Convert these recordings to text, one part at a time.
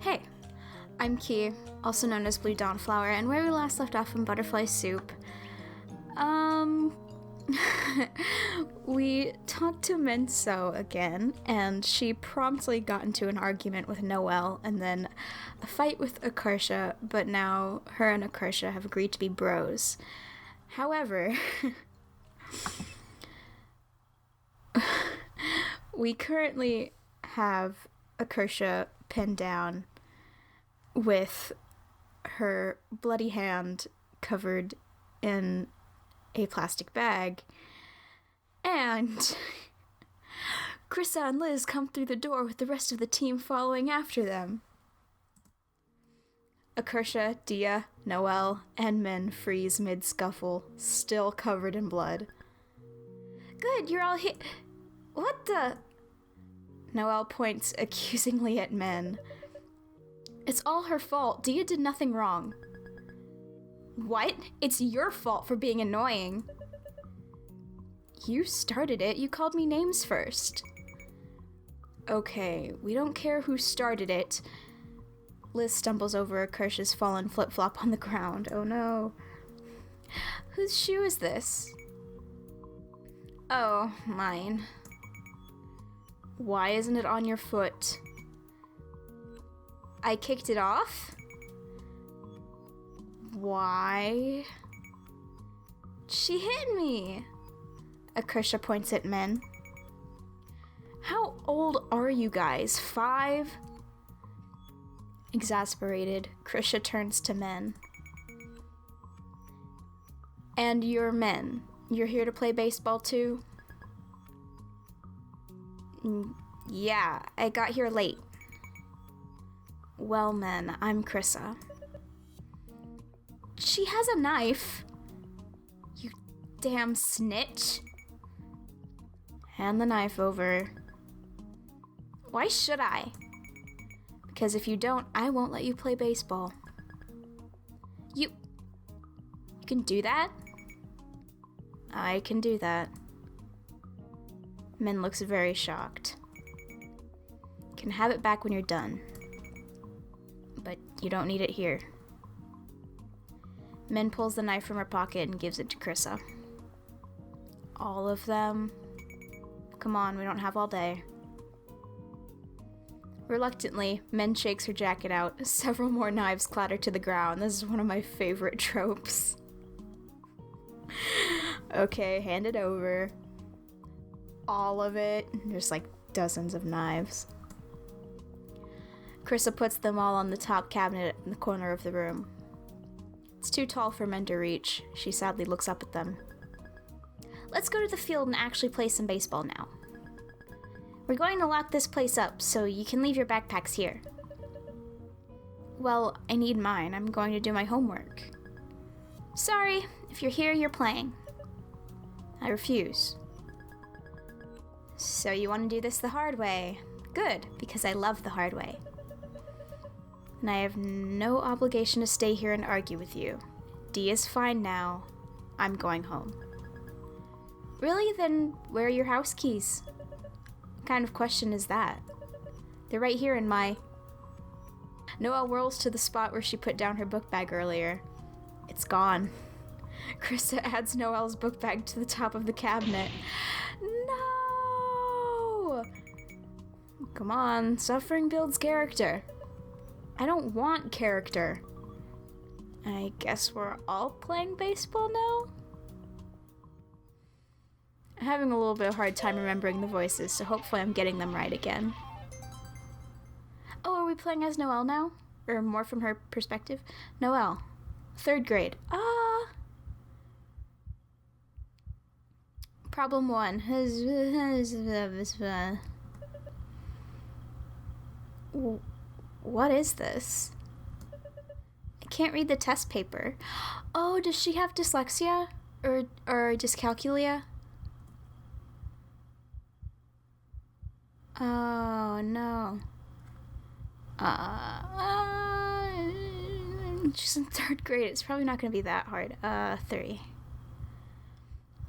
Hey, I'm Key, also known as Blue Dawnflower, and where we last left off in Butterfly Soup, we talked to Minso again, and she promptly got into an argument with Noelle, and then a fight with Akarsha, but now her and Akarsha have agreed to be bros. However, we currently have Akarsha pinned down with her bloody hand covered in a plastic bag, and Krissa and Liz come through the door with the rest of the team following after them. Akarsha, Dia, Noelle, and Min freeze mid-scuffle, still covered in blood. Good, you're all here. What the? Noelle points accusingly at Min. It's all her fault. Dia did nothing wrong. What? It's your fault for being annoying. You started it. You called me names first. Okay, we don't care who started it. Liz stumbles over Akarsha's fallen flip-flop on the ground. Oh no. Whose shoe is this? Oh, mine. Why isn't it on your foot? I kicked it off? Why? She hit me! Akarsha points at Min. How old are you guys? 5? Exasperated, Krisha turns to Min. And you're men. You're here to play baseball too? Yeah, I got here late. Well, men, I'm Krissa. She has a knife. You damn snitch. Hand the knife over. Why should I? Because if you don't, I won't let you play baseball. You can do that? I can do that. Min looks very shocked. Can have it back when you're done. But you don't need it here. Min pulls the knife from her pocket and gives it to Krissa. All of them? Come on, we don't have all day. Reluctantly, Min shakes her jacket out. Several more knives clatter to the ground. This is one of my favorite tropes. Okay, hand it over. All of it. There's like dozens of knives. Krissa puts them all on the top cabinet in the corner of the room. It's too tall for Min to reach. She sadly looks up at them. Let's go to the field and actually play some baseball now. We're going to lock this place up, so you can leave your backpacks here. Well, I need mine. I'm going to do my homework. Sorry, if you're here, you're playing. I refuse. So you want to do this the hard way? Good, because I love the hard way. And I have no obligation to stay here and argue with you. Dee is fine now. I'm going home. Really? Then where are your house keys? What kind of question is that? They're right here in my... Noelle whirls to the spot where she put down her book bag earlier. It's gone. Krissa adds Noelle's book bag to the top of the cabinet. No! Come on, suffering builds character. I don't want character. I guess we're all playing baseball now? I'm having a little bit of a hard time remembering the voices, so hopefully I'm getting them right again. Oh, are we playing as Noelle now? Or more from her perspective? Noelle. 3rd grade. Problem 1. What is this? I can't read the test paper. Oh, does she have dyslexia? Or dyscalculia? Oh, no. She's in 3rd grade. It's probably not going to be that hard. 3.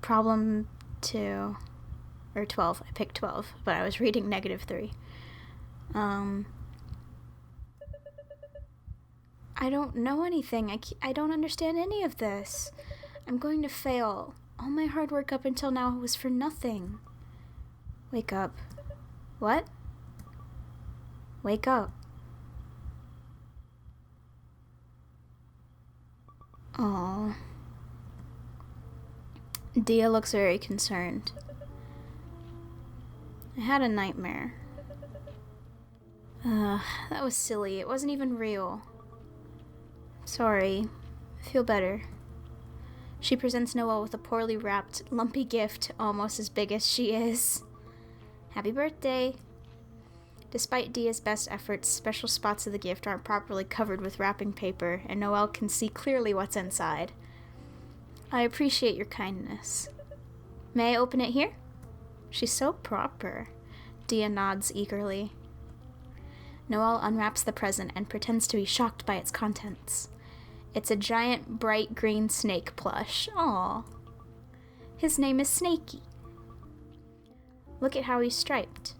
Problem 2. Or 12. I picked 12, but I was reading -3. I don't know anything. I don't understand any of this. I'm going to fail. All my hard work up until now was for nothing. Wake up. What? Wake up. Aww. Dia looks very concerned. I had a nightmare. That was silly. It wasn't even real. Sorry. I feel better. She presents Noelle with a poorly wrapped, lumpy gift, almost as big as she is. Happy birthday! Despite Dia's best efforts, special spots of the gift aren't properly covered with wrapping paper, and Noelle can see clearly what's inside. I appreciate your kindness. May I open it here? She's so proper. Dia nods eagerly. Noelle unwraps the present and pretends to be shocked by its contents. It's a giant, bright green snake plush. Aww. His name is Snakey. Look at how he's striped.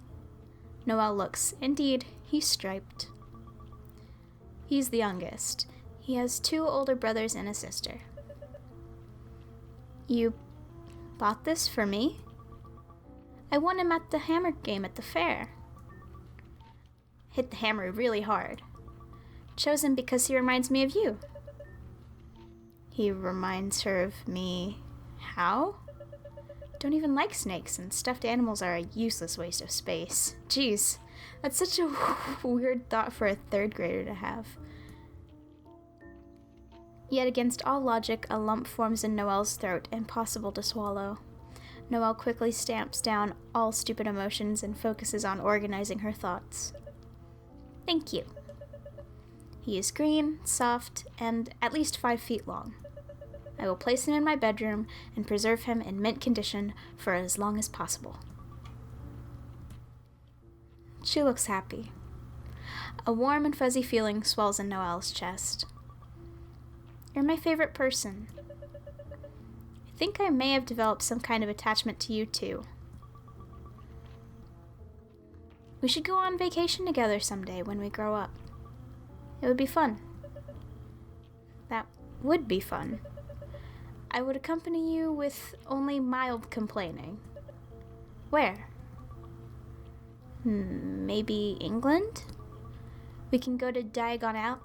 Noelle looks. Indeed, he's striped. He's the youngest. He has 2 older brothers and a sister. You bought this for me? I won him at the hammer game at the fair. Hit the hammer really hard. Chose him because he reminds me of you. He reminds her of me. How? Don't even like snakes, and stuffed animals are a useless waste of space. Jeez, that's such a weird thought for a 3rd grader to have. Yet against all logic, a lump forms in Noelle's throat, impossible to swallow. Noelle quickly stamps down all stupid emotions and focuses on organizing her thoughts. Thank you. He is green, soft, and at least 5 feet long. I will place him in my bedroom and preserve him in mint condition for as long as possible. She looks happy. A warm and fuzzy feeling swells in Noelle's chest. You're my favorite person. I think I may have developed some kind of attachment to you too. We should go on vacation together someday when we grow up. It would be fun. That would be fun. I would accompany you with only mild complaining. Where? Maybe England? We can go to Diagon Out.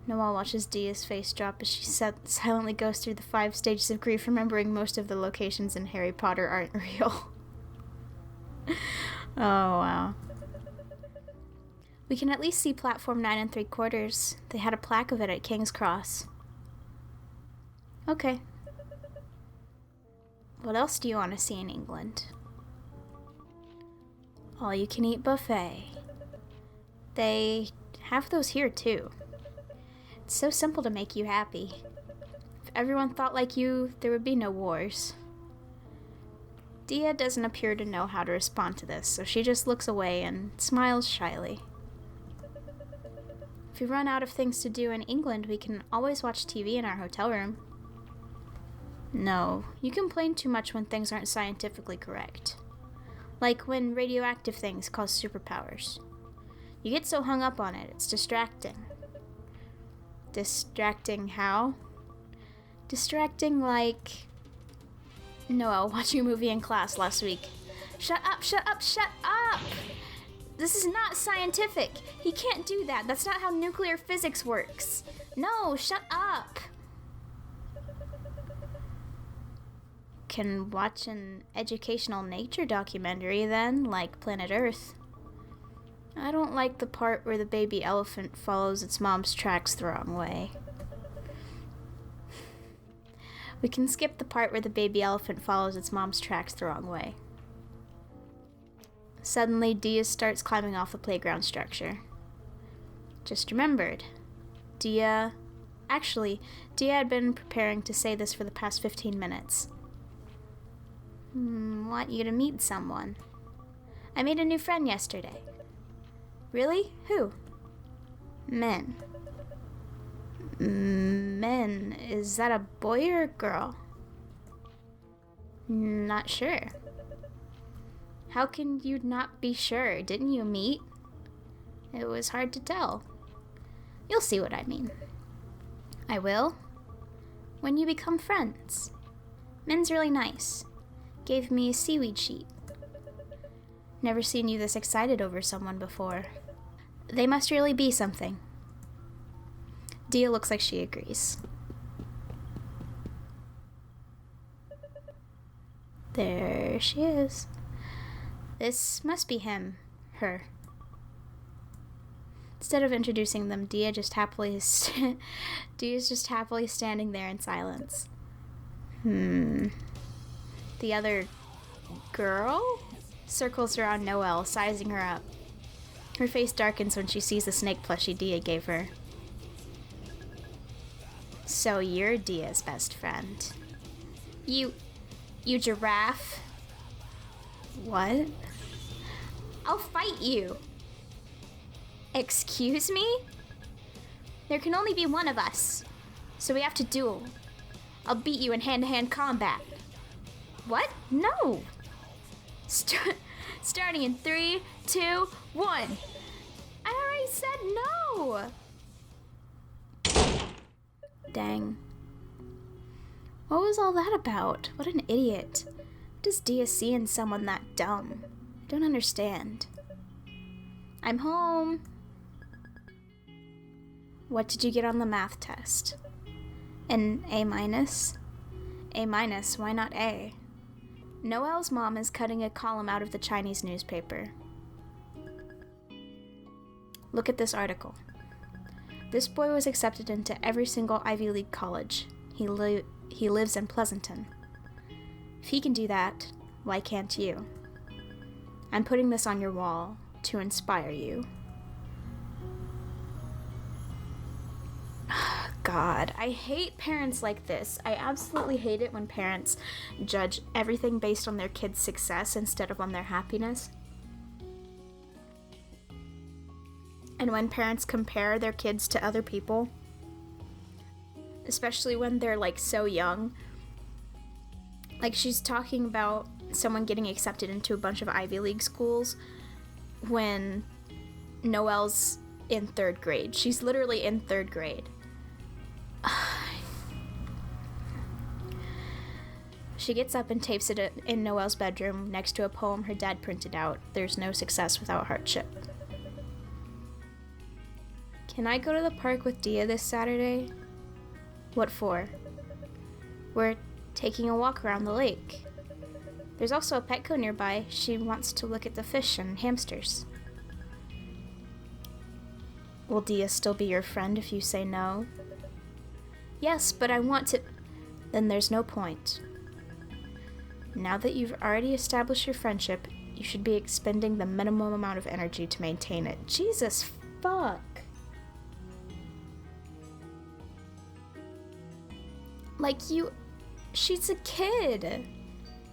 Noelle watches Dia's face drop as she silently goes through the 5 stages of grief, remembering most of the locations in Harry Potter aren't real. Oh, wow. We can at least see platform 9 3/4. They had a plaque of it at King's Cross. Okay. What else do you want to see in England? All-you-can-eat buffet. They have those here, too. It's so simple to make you happy. If everyone thought like you, there would be no wars. Dia doesn't appear to know how to respond to this, so she just looks away and smiles shyly. If we run out of things to do in England, we can always watch TV in our hotel room. No, you complain too much when things aren't scientifically correct. Like when radioactive things cause superpowers. You get so hung up on it, it's distracting. Distracting how? Distracting like Noelle watching a movie in class last week. Shut up, shut up, shut up! This is not scientific. He can't do that. That's not how nuclear physics works. No, shut up! Can watch an educational nature documentary then, like Planet Earth. I don't like the part where the baby elephant follows its mom's tracks the wrong way. We can skip the part where the baby elephant follows its mom's tracks the wrong way. Suddenly, Dia starts climbing off the playground structure. Just remembered. Dia had been preparing to say this for the past 15 minutes. Want you to meet someone. I made a new friend yesterday. Really? Who? Men. Men. Is that a boy or a girl? Not sure. How can you not be sure? Didn't you meet? It was hard to tell. You'll see what I mean. I will. When you become friends. Min's really nice. Gave me a seaweed sheet. Never seen you this excited over someone before. They must really be something. Dia looks like she agrees. There she is. This must be him. Her. Instead of introducing them, Dia's just happily standing there in silence. The other girl circles around Noelle, sizing her up. Her face darkens when she sees the snake plushie Dia gave her. So you're Dia's best friend. You giraffe. What? I'll fight you. Excuse me? There can only be one of us, so we have to duel. I'll beat you in hand-to-hand combat. What? No! Starting in 3, 2, 1. I already said no! Dang. What was all that about? What an idiot. What does Dia see in someone that dumb? I don't understand. I'm home. What did you get on the math test? An A-? A-, why not A? Noelle's mom is cutting a column out of the Chinese newspaper. Look at this article. This boy was accepted into every single Ivy League college. He lives in Pleasanton. If he can do that, why can't you? I'm putting this on your wall to inspire you. God, I hate parents like this. I absolutely hate it when parents judge everything based on their kids' success instead of on their happiness. And when parents compare their kids to other people, especially when they're like so young. Like she's talking about someone getting accepted into a bunch of Ivy League schools when Noelle's in 3rd grade. She's literally in 3rd grade. She gets up and tapes it in Noelle's bedroom next to a poem her dad printed out. There's no success without hardship. Can I go to the park with Dia this Saturday? What for? We're taking a walk around the lake. There's also a Petco nearby. She wants to look at the fish and hamsters. Will Dia still be your friend if you say no? Yes, but I want to... Then there's no point. Now that you've already established your friendship, you should be expending the minimum amount of energy to maintain it. Jesus fuck. She's a kid.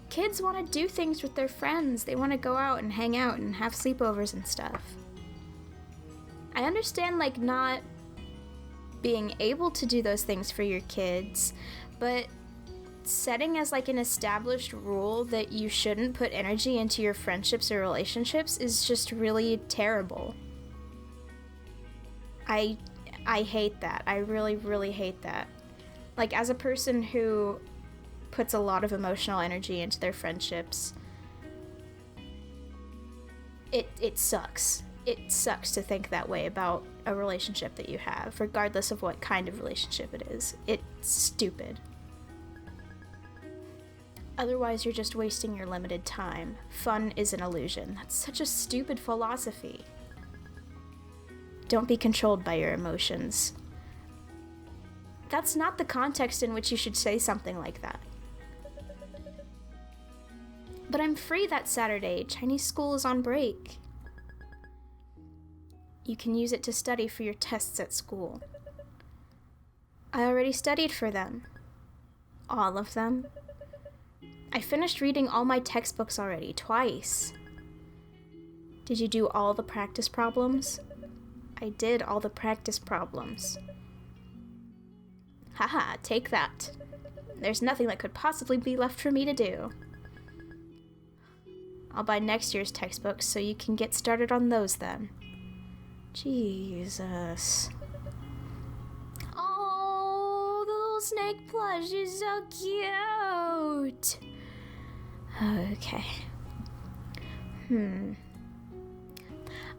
Kids want to do things with their friends. They want to go out and hang out and have sleepovers and stuff. I understand, not being able to do those things for your kids, but setting as, an established rule that you shouldn't put energy into your friendships or relationships is just really terrible. I hate that. I really, really hate that. As a person who puts a lot of emotional energy into their friendships, it sucks. It sucks to think that way about a relationship that you have, regardless of what kind of relationship it is. It's stupid. Otherwise, you're just wasting your limited time. Fun is an illusion. That's such a stupid philosophy. Don't be controlled by your emotions. That's not the context in which you should say something like that. But I'm free that Saturday. Chinese school is on break. You can use it to study for your tests at school. I already studied for them. All of them. I finished reading all my textbooks already, twice. Did you do all the practice problems? I did all the practice problems. Haha, take that. There's nothing that could possibly be left for me to do. I'll buy next year's textbooks so you can get started on those then. Jesus. snake plush is so cute. Okay.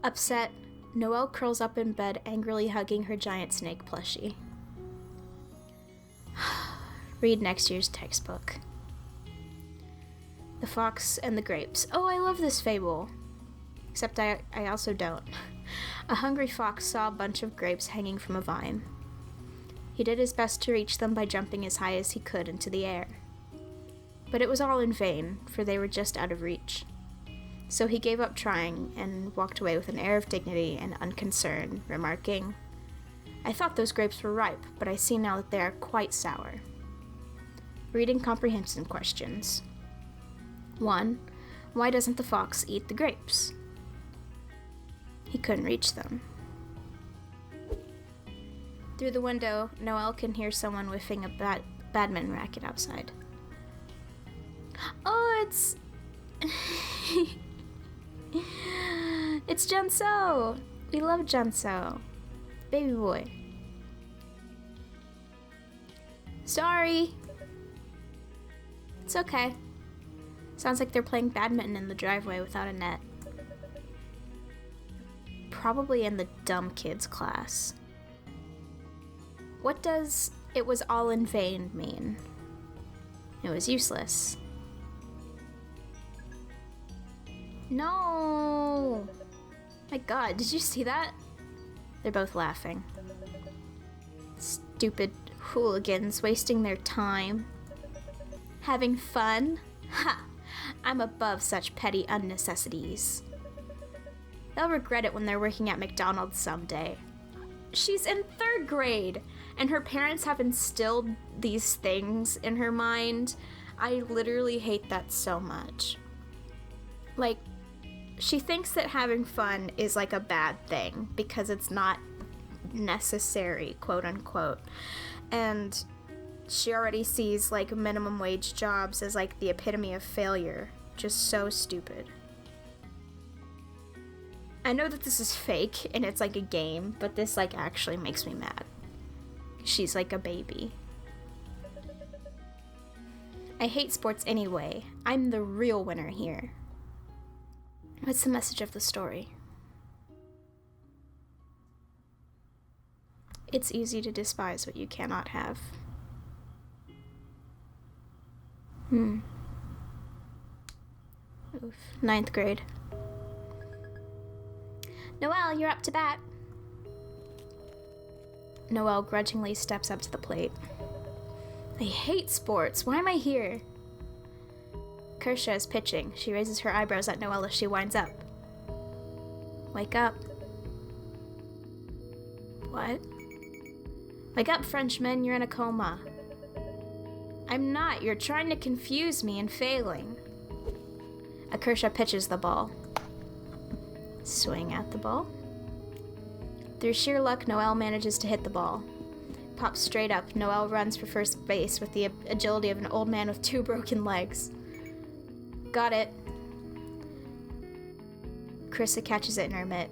Upset, Noelle curls up in bed, angrily hugging her giant snake plushie. Read next year's textbook. The Fox and the Grapes. Oh, I love this fable. Except I also don't. A hungry fox saw a bunch of grapes hanging from a vine. He did his best to reach them by jumping as high as he could into the air. But it was all in vain, for they were just out of reach. So he gave up trying and walked away with an air of dignity and unconcern, remarking, "I thought those grapes were ripe, but I see now that they are quite sour." Reading comprehension questions. 1. Why doesn't the fox eat the grapes? He couldn't reach them. Through the window, Noelle can hear someone whiffing a badminton racket outside. Oh, it's... It's Junso! We love Junso. Baby boy. Sorry. It's okay. Sounds like they're playing badminton in the driveway without a net. Probably in the dumb kids class. What does "it was all in vain" mean? It was useless. No! My god, did you see that? They're both laughing. Stupid hooligans wasting their time. Having fun? Ha! I'm above such petty unnecessities. They'll regret it when they're working at McDonald's someday. She's in 3rd grade, and her parents have instilled these things in her mind. I literally hate that so much. Like, she thinks that having fun is like a bad thing because it's not necessary, quote unquote. And she already sees like minimum wage jobs as like the epitome of failure. Just so stupid. I know that this is fake and it's like a game, but this like actually makes me mad. She's like a baby. I hate sports anyway. I'm the real winner here. What's the message of the story? It's easy to despise what you cannot have. Oof. 9th grade. Noelle, you're up to bat. Noelle grudgingly steps up to the plate. I hate sports. Why am I here? Kersha is pitching. She raises her eyebrows at Noelle as she winds up. Wake up. What? Wake up, Frenchman. You're in a coma. I'm not. You're trying to confuse me and failing. Kersha pitches the ball. Swing at the ball. Through sheer luck, Noelle manages to hit the ball. Pops straight up. Noelle runs for first base with the agility of an old man with 2 broken legs. Got it. Carissa catches it in her mitt.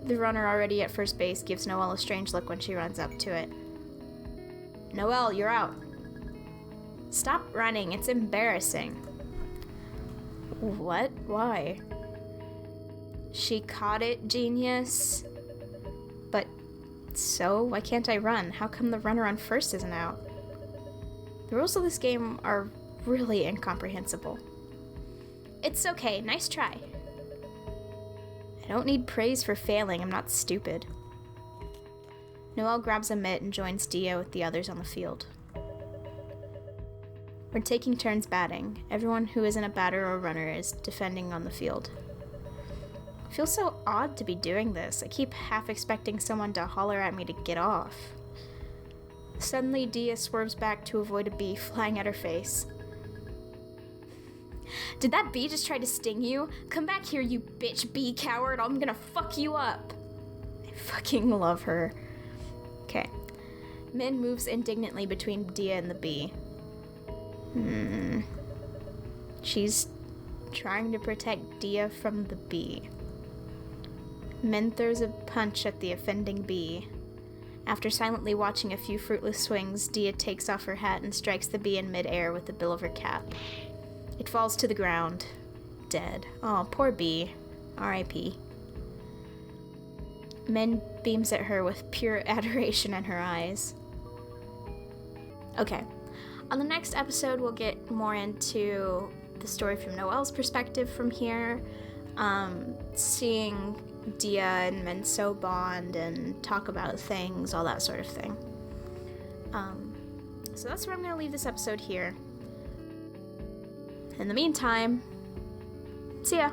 The runner already at first base gives Noelle a strange look when she runs up to it. Noelle, you're out. Stop running. It's embarrassing. What? Why? She caught it, genius. But so, why can't I run? How come the runner on first isn't out? The rules of this game are really incomprehensible. It's okay, nice try. I don't need praise for failing, I'm not stupid. Noelle grabs a mitt and joins Dia with the others on the field. We're taking turns batting. Everyone who isn't a batter or runner is defending on the field. It feels so odd to be doing this. I keep half expecting someone to holler at me to get off. Suddenly, Dia swerves back to avoid a bee flying at her face. Did that bee just try to sting you? Come back here, you bitch bee coward. I'm gonna fuck you up. I fucking love her. Okay. Min moves indignantly between Dia and the bee. She's trying to protect Dia from the bee. Min throws a punch at the offending bee. After silently watching a few fruitless swings, Dia takes off her hat and strikes the bee in midair with the bill of her cap. It falls to the ground, dead. Oh, poor bee. R.I.P. Min beams at her with pure adoration in her eyes. Okay, on the next episode we'll get more into the story from Noelle's perspective from here, seeing Dia and Minso bond and talk about things, all that sort of thing. So that's where I'm going to leave this episode here. In the meantime, see ya!